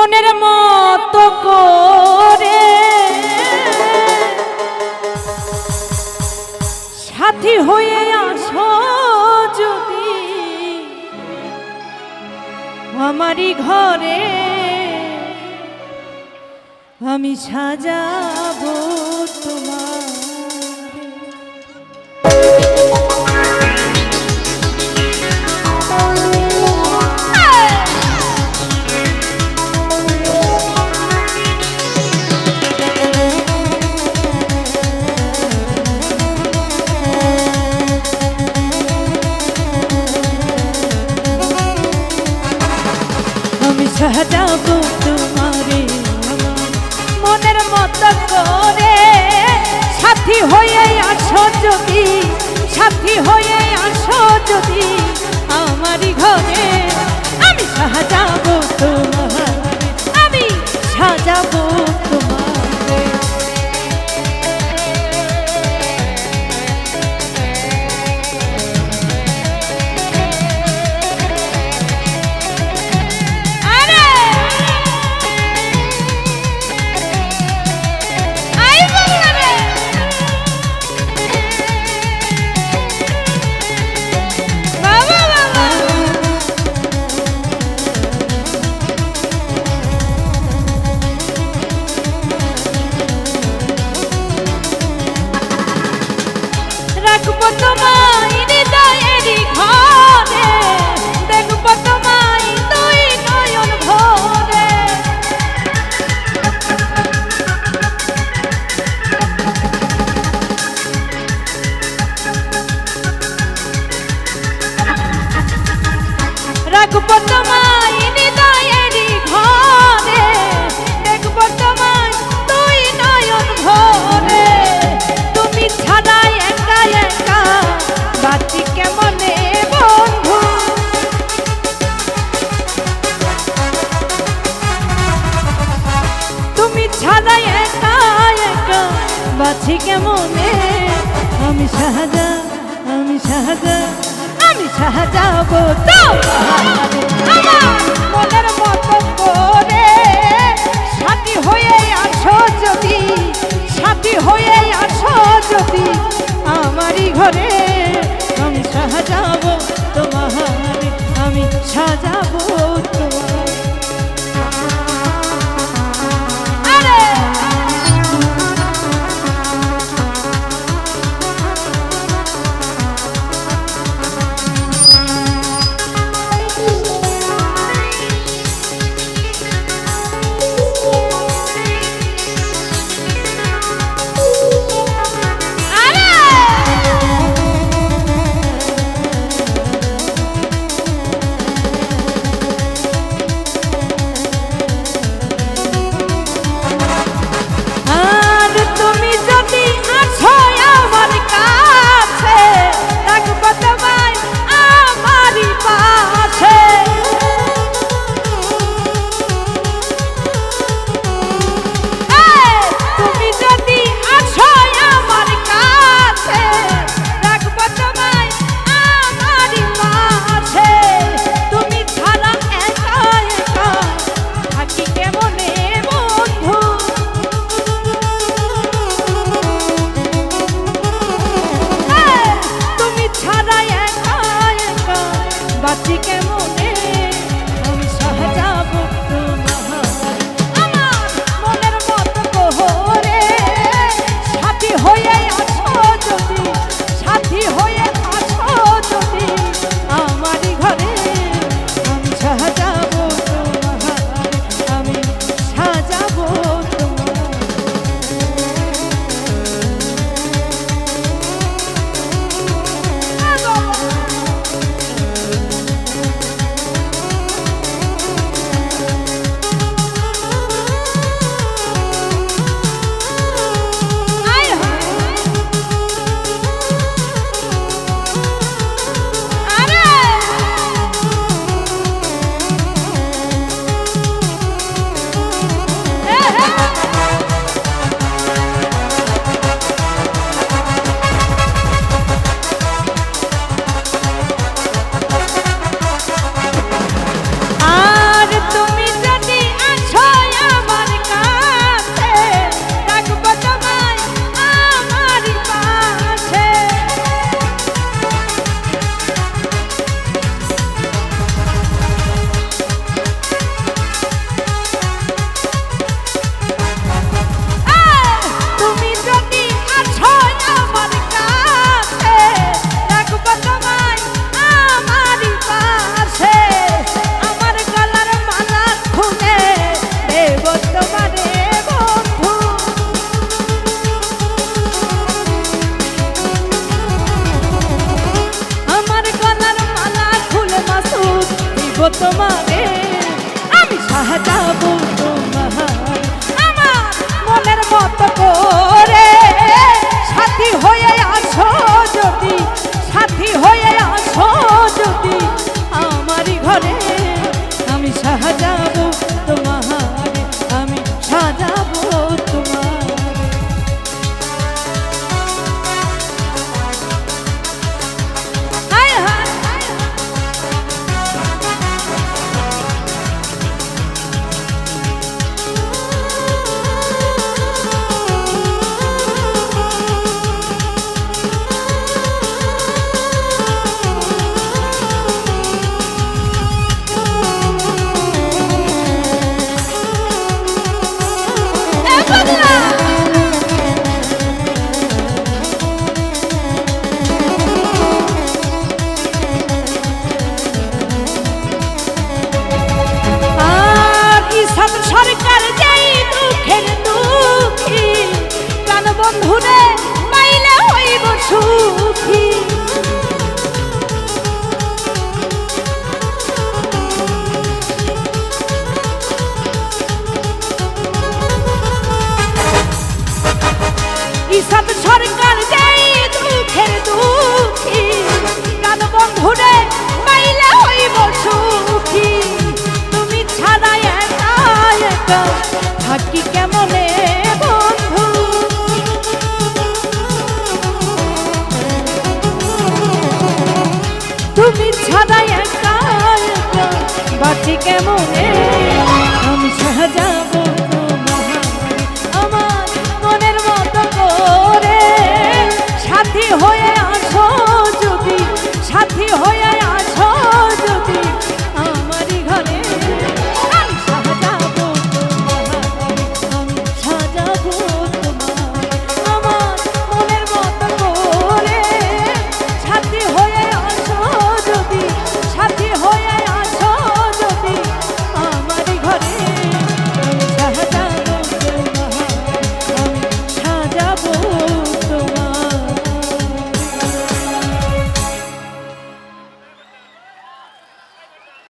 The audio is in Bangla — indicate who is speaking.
Speaker 1: মনের মতো করে সাথী হয়ে আসো যদি আমারই ঘরে আমি সাজাবো তোমার। আমি সাজাবো তোমারে মনের মতো করে সাথী হয়ে আসো যদি, সাথী হয়ে আসো যদি আমারই ঘরে আমি সাজাবো তোমার, আমি সাজাবো তোমার। দেখবো তোমায় হৃদয়েরই ঘরে, দেখবো তোমায় দুই নয়ন ভরে। রাখবো তোমায় হৃদয়েরই ঘরে, দেখবো তোমায় দুই নয়ন ভরে। তুমি ছাড়া একা একা বাঁচি কেমনে বন্ধু, তুমি ছাড়া একা একা বাঁচি কেমনে। আমি সাজা, আমি সাজা, আমি সাজাবো আমার মনের মতো করে সাথী হয়ে আসো যদি, সাথী হয়ে আসো যদি আমারই ঘরে আমি সাজাবো তোমার, আমি সাজাবো তোমার। তোমারে, আমি সাজাবো তোমার আমার মনের মতো করে। সাথী হয়ে আসো যদি, সাথী হয়ে আসো যদি আমারই ঘরে, আমি সাজাবো তোমার, আমি সাজাবো তোমার। হায় হায় সরকার যেই দুঃখের দুঃখী, প্রাণ বন্ধুরে পাইলে হইব সুখী। ইসাদ সরকার যেই দুঃখের দুঃখী, প্রাণ বন্ধুরে পাইলে হইব সুখী। তুমি ছাড়া একা একা থাকি কেমনে বন্ধু, তুমি ছাড়া একা একা বাঁচি কেমনে, আমি সাজাবো